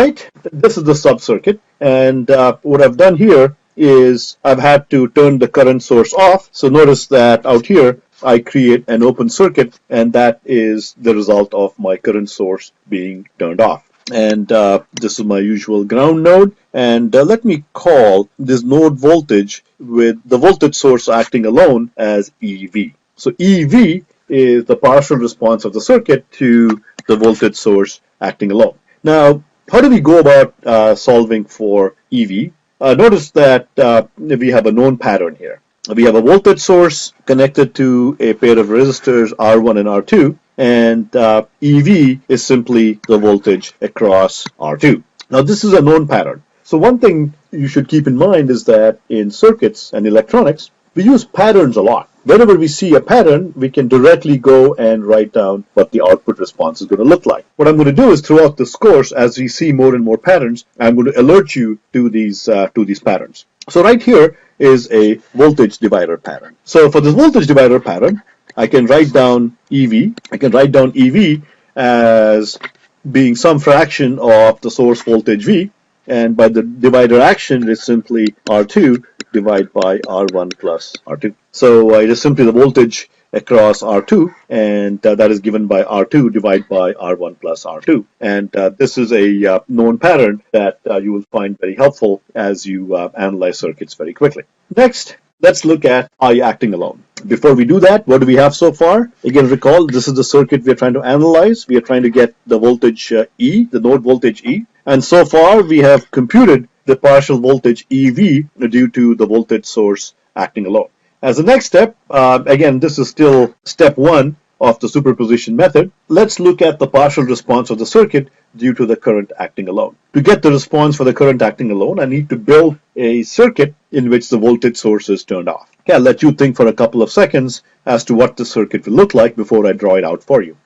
right, this is the sub-circuit, and what I've done here is I've had to turn the current source off. So notice that out here I create an open circuit, and that is the result of my current source being turned off. And this is my usual ground node, and let me call this node voltage with the voltage source acting alone as EV. So EV is the partial response of the circuit to the voltage source acting alone. Now, how do we go about solving for EV? Notice that we have a known pattern here. We have a voltage source connected to a pair of resistors R1 and R2, and EV is simply the voltage across R2. Now, this is a known pattern. So one thing you should keep in mind is that in circuits and electronics, we use patterns a lot. Whenever we see a pattern, we can directly go and write down what the output response is going to look like. What I'm going to do is throughout this course, as we see more and more patterns, I'm going to alert you to these patterns. So right here is a voltage divider pattern. So for this voltage divider pattern, I can write down EV. I can write down EV as being some fraction of the source voltage V, and by the divider action, it's simply R2 divided by R1 plus R2. So it is simply the voltage across R2, and that is given by R2 divided by R1 plus R2. And this is a known pattern that you will find very helpful as you analyze circuits very quickly. Next, let's look at I acting alone. Before we do that, what do we have so far? Again, recall, this is the circuit we are trying to analyze. We are trying to get the voltage E, the node voltage E. And so far, we have computed the partial voltage EV due to the voltage source acting alone. As the next step, again, this is still step one of the superposition method. Let's look at the partial response of the circuit due to the current acting alone. To get the response for the current acting alone, I need to build a circuit in which the voltage source is turned off. Okay, I'll let you think for a couple of seconds as to what the circuit will look like before I draw it out for you.